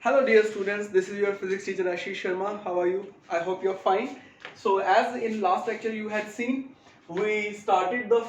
Hello dear students, this is your physics teacher Ashish Sharma. How are you? I hope you're fine. So as in last lecture you had seen, we started the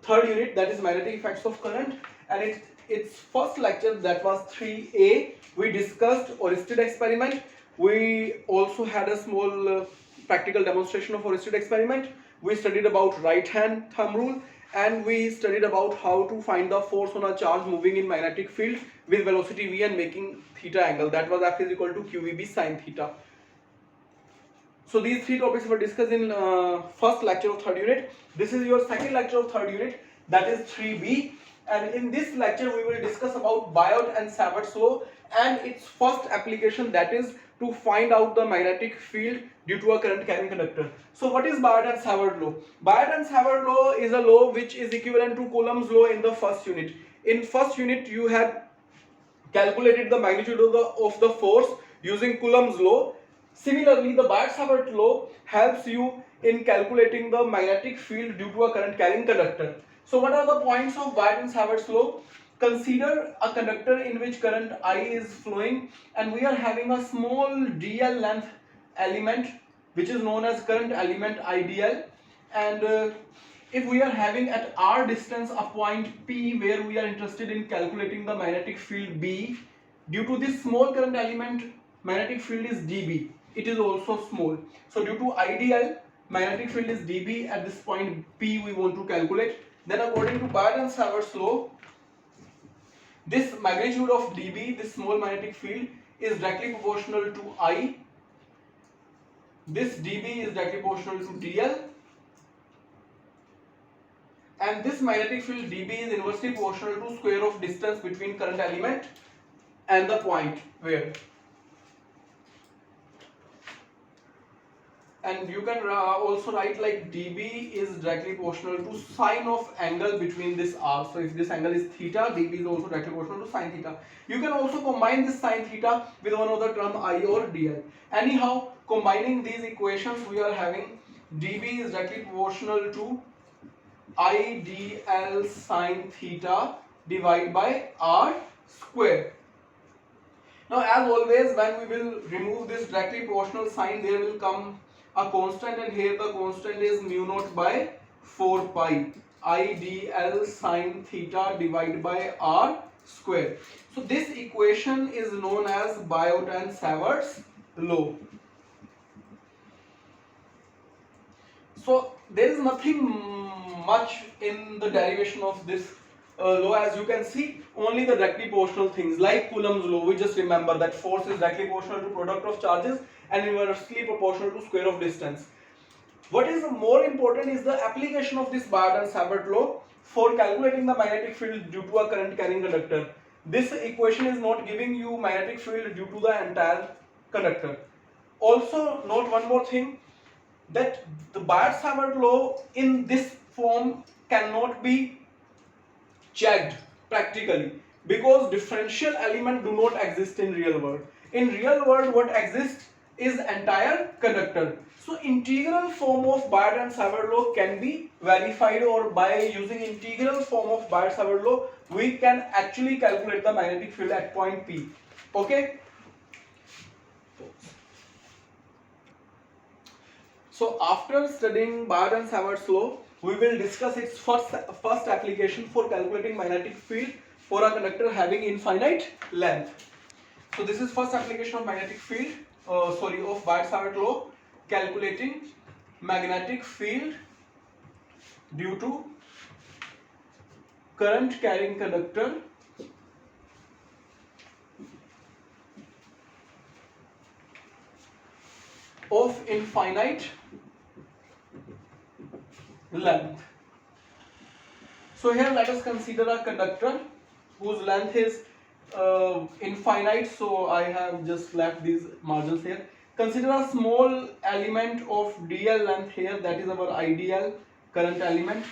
third unit, that is magnetic effects of current, and its first lecture, that was 3A. We discussed Oersted experiment. We also had a small practical demonstration of Oersted experiment. We studied about right hand thumb rule, and we studied about how to find the force on a charge moving in magnetic field with velocity v and making theta angle. That was F is equal to QVB sine theta. So these three topics were discussed in first lecture of third unit. This is your second lecture of third unit, that is 3B, and in this lecture we will discuss about Biot and Savarts law and its first application, that is to find out the magnetic field due to a current carrying conductor. So what is Biot and Savarts law? Biot and Savarts law is a law which is equivalent to Coulomb's law in the first unit. In first unit you have calculated the magnitude of the force using Coulomb's law. Similarly, the Biot-Savarts law helps you in calculating the magnetic field due to a current carrying conductor. So what are the points of Biot and Savarts law? Consider a conductor in which current I is flowing, and we are having a small dl length element which is known as current element IDL, and if we are having at r distance a point P where we are interested in calculating the magnetic field B, due to this small current element magnetic field is dB. It is also small. So due to IDL, magnetic field is dB at this point P we want to calculate. Then according to Biot and Savarts law, this magnitude of dB, this small magnetic field, is directly proportional to I. This dB is directly proportional to dl. And this magnetic field dB is inversely proportional to square of distance between current element and the point where. And you can also write like dB is directly proportional to sine of angle between this r. So if this angle is theta, dB is also directly proportional to sine theta. You can also combine this sine theta with one other term I or dl. Anyhow, combining these equations, we are having dB is directly proportional to I dl sine theta divided by r square. Now as always, when we will remove this directly proportional sign, there will come a constant, and here the constant is mu naught by 4 pi I dl sine theta divided by r square. So this equation is known as Biot and Savarts law. So there is nothing much in the derivation of this law. As you can see, only the directly proportional things like Coulomb's law. We just remember that force is directly proportional to product of charges and inversely proportional to square of distance. What is more important is the application of this Biot and Savarts law for calculating the magnetic field due to a current carrying conductor. This equation is not giving you magnetic field due to the entire conductor. Also note one more thing, that the Biot-Savarts law in this form cannot be checked practically, because differential element do not exist in real world. In real world, what exists is entire conductor. So integral form of Biot and Savarts law can be verified, or by using integral form of Biot-Savarts law we can actually calculate the magnetic field at point P. Okay. So after studying Biot and Savarts law, we will discuss its first application for calculating magnetic field for a conductor having infinite length. So this is first application of magnetic field, of Biot-Savarts law, calculating magnetic field due to current carrying conductor of infinite length. So here let us consider a conductor whose length is infinite, so I have just left these margins here. Consider a small element of dl length here, that is our ideal current element,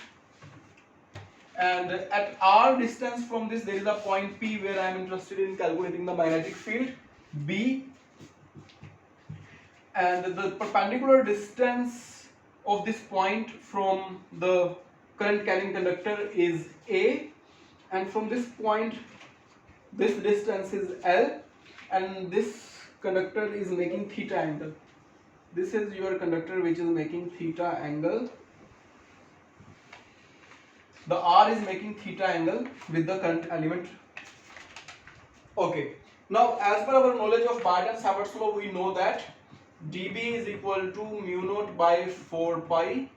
and at r distance from this there is a point P where I am interested in calculating the magnetic field B, and the perpendicular distance of this point from the current carrying conductor is A, and from this point this distance is L, and this conductor is making theta angle. This is your conductor which is making theta angle. The R is making theta angle with the current element. Okay. Now, as per our knowledge of Biot-Savarts law, we know that dB is equal to mu naught by 4 pi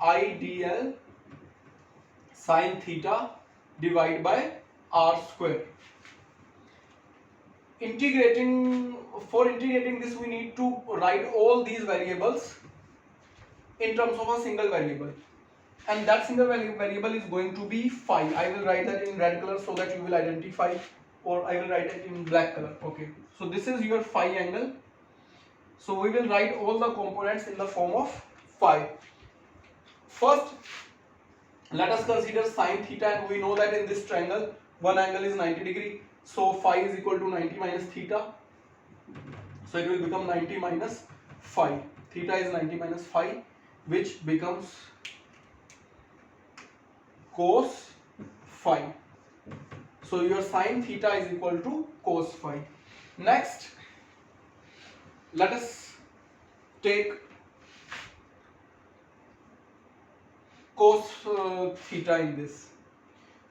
I dl sin theta divided by R square. For integrating this, we need to write all these variables in terms of a single variable, and that single variable is going to be phi. I will write that in red color so that you will identify, or I will write it in black color. Okay, so this is your phi angle. So we will write all the components in the form of phi. First, let us consider sin theta, and we know that in this triangle one angle is 90 degree. So phi is equal to 90 minus theta. So it will become 90 minus phi. Theta is 90 minus phi, which becomes cos phi. So your sin theta is equal to cos phi. Next, let us take cos theta in this.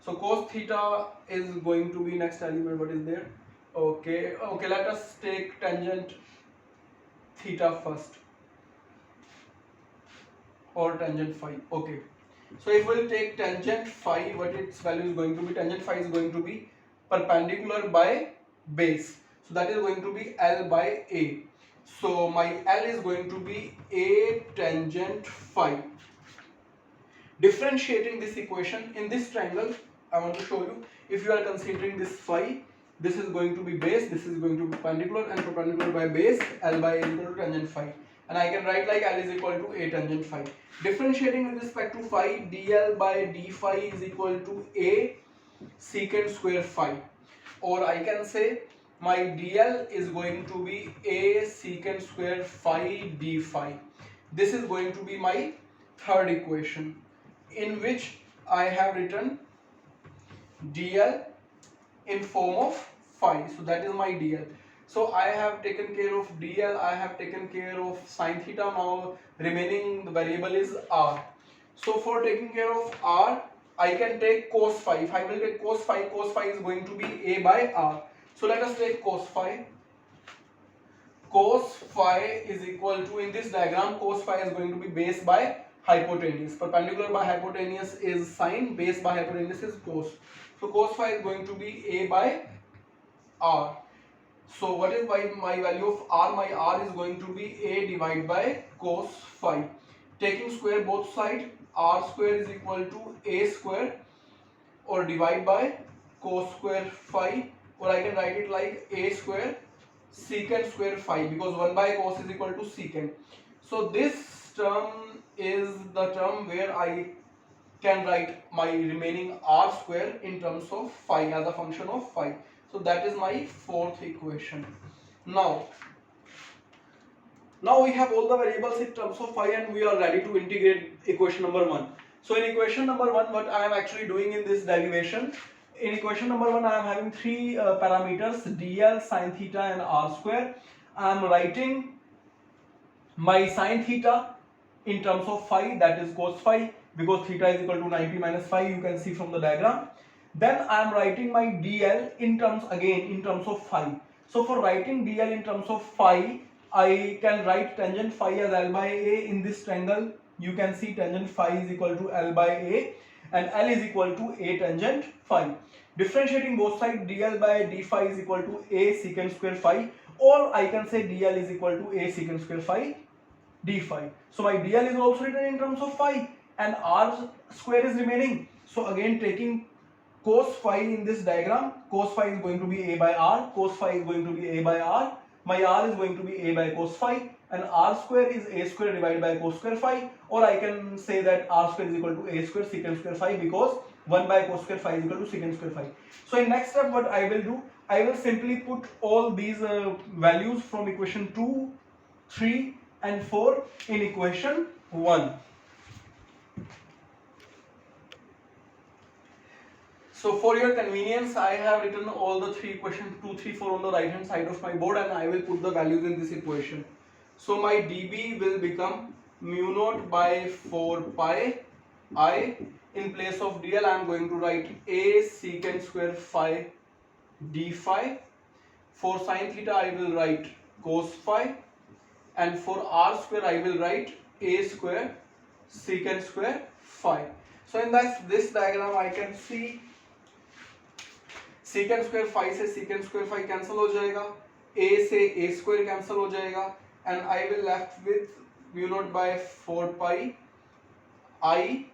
So cos theta is going to be next element. What is there? Okay, let us take tangent theta first, or tangent phi. Okay, so if we'll take tangent phi, what its value is going to be? Tangent phi is going to be perpendicular by base. So that is going to be L by A. So my L is going to be A tangent phi. Differentiating this equation in this triangle, I want to show you. If you are considering this phi, this is going to be base, this is going to be perpendicular, and perpendicular by base, L by A is equal to tangent phi. And I can write like L is equal to A tangent phi. Differentiating with respect to phi, dl by d phi is equal to A secant square phi. Or I can say my dl is going to be A secant square phi d phi. This is going to be my third equation, in which I have written dl in form of phi. So that is my dl. So I have taken care of dl, I have taken care of sin theta. Now remaining the variable is r. So for taking care of r, I can take cos phi. If I will take cos phi is going to be a by r. So let us take cos phi. Cos phi is equal to, in this diagram, cos phi is going to be base by hypotenuse. Perpendicular by hypotenuse is sine, base by hypotenuse is cos. So cos phi is going to be a by r. So what is my value of r? My r is going to be a divided by cos phi. Taking square both sides, r square is equal to a square, or divide by cos square phi, or I can write it like a square secant square phi, because 1 by cos is equal to secant. So this term is the term where I can write my remaining r square in terms of phi, as a function of phi. So that is my fourth equation. Now we have all the variables in terms of phi, and we are ready to integrate equation number 1. So in equation number 1, what I am actually doing in this derivation, in equation number 1 I am having three parameters, dl, sin theta and r square. I am writing my sin theta in terms of phi, that is cos phi, because theta is equal to 90 minus phi, you can see from the diagram. Then I am writing my dl in terms of phi. So for writing dl in terms of phi, I can write tangent phi as L by A. In this triangle, you can see tangent phi is equal to L by A, and L is equal to A tangent phi. Differentiating both sides, dl by d phi is equal to A secant square phi, or I can say dl is equal to A secant square phi d phi. So my dl is also written in terms of phi, and r square is remaining. So again, taking cos phi in this diagram, cos phi is going to be a by r, cos phi is going to be a by r, my r is going to be a by cos phi, and r square is a square divided by cos square phi, or I can say that r square is equal to a square secant square phi, because 1 by cos square phi is equal to secant square phi. So in next step, what I will do, I will simply put all these values from equation 2, 3 and 4 in equation 1. So for your convenience, I have written all the three equations 2, 3, 4 on the right hand side of my board, and I will put the values in this equation. So my dB will become mu naught by 4 pi I. In place of dl, I am going to write a secant square phi d phi. For sin theta, I will write cos phi, and for r square, I will write a square secant square phi. So in this diagram, I can see secant square phi से secant square phi cancel हो जाएगा, a से a square cancel हो जाएगा, and I will left with mu naught by 4 pi I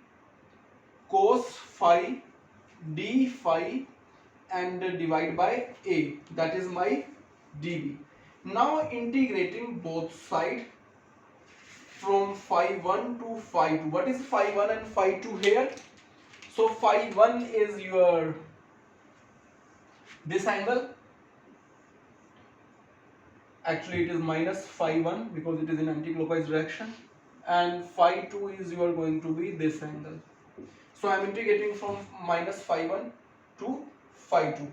cos phi d phi and divide by a, that is my dB. Now integrating both sides from phi 1 to phi 2. What is phi 1 and phi 2 here? So phi 1 is your this angle, actually it is minus phi 1 because it is in anti-clockwise direction, and phi 2 is you are going to be this angle. So I am integrating from minus phi 1 to phi 2.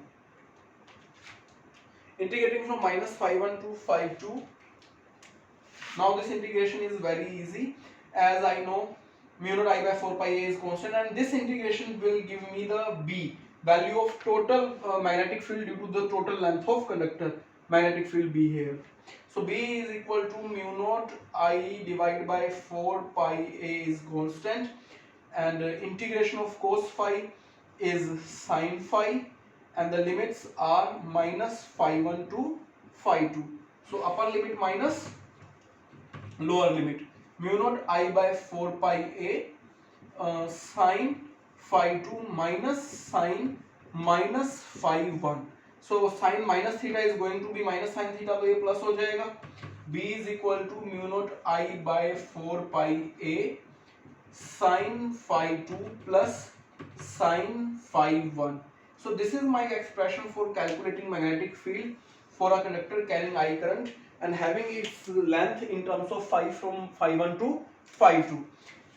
Integrating from minus phi 1 to phi 2. Now this integration is very easy, as I know mu naught I by 4 pi a is constant, and this integration will give me the B, value of total magnetic field due to the total length of conductor, magnetic field B here. So B is equal to mu naught I divided by 4 pi a is constant, and integration of cos phi is sin phi, and the limits are minus phi 1 to phi 2. So upper limit minus lower limit, mu naught I by 4 pi a sin phi 2 minus sin minus phi 1. So sin minus theta is going to be minus sin theta, तो ये plus हो जाएगा. B is equal to mu naught I by 4 pi a sin phi 2 plus sin phi 1. So this is my expression for calculating magnetic field for a conductor carrying I current and having its length in terms of phi from phi 1 to phi 2.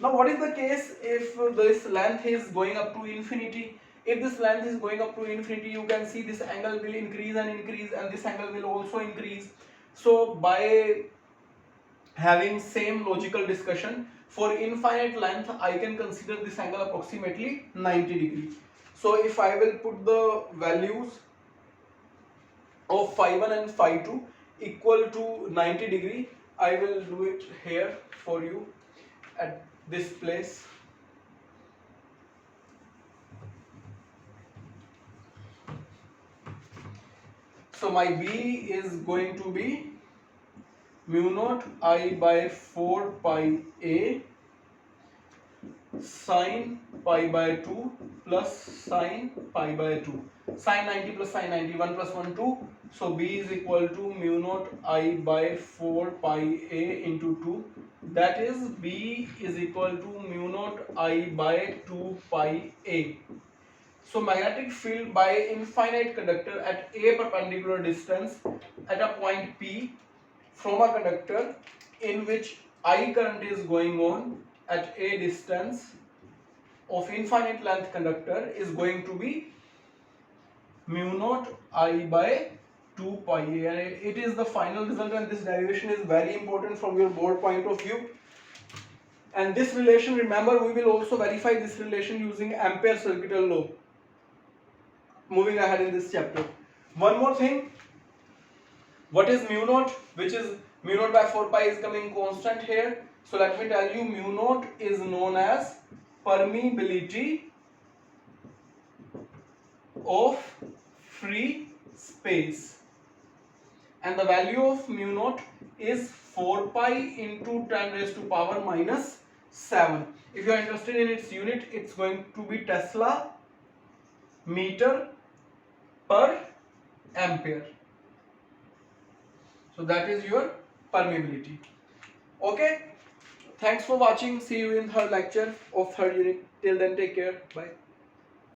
Now what is the case if this length is going up to infinity? If this length is going up to infinity, you can see this angle will increase and increase, and this angle will also increase. So by having same logical discussion, for infinite length I can consider this angle approximately 90 degrees. So if I will put the values of phi 1 and phi 2 equal to 90 degree, I will do it here for you at this place. So my B is going to be mu naught I by 4 pi a sin pi by 2 plus sin pi by 2. Sin 90 plus sin 90, 1 plus 1 2. So B is equal to mu naught I by 4 pi a into 2. That is B is equal to mu naught I by 2 pi a. So magnetic field by infinite conductor at a perpendicular distance at a point P from a conductor in which I current is going on at a distance of infinite length conductor is going to be mu naught I by 2 pi a. It is the final result, and this derivation is very important from your board point of view. And this relation, remember, we will also verify this relation using Ampere circuital law moving ahead in this chapter. One more thing, what is mu naught? Which is mu naught by 4 pi is coming constant here. So let me tell you, mu naught is known as permeability of free space, and the value of mu naught is 4 pi into 10 raised to power minus 7. If you are interested in its unit, it's going to be Tesla meter per ampere. So that is your permeability. Okay, thanks for watching. See you in third lecture of third unit. Till then, take care. Bye.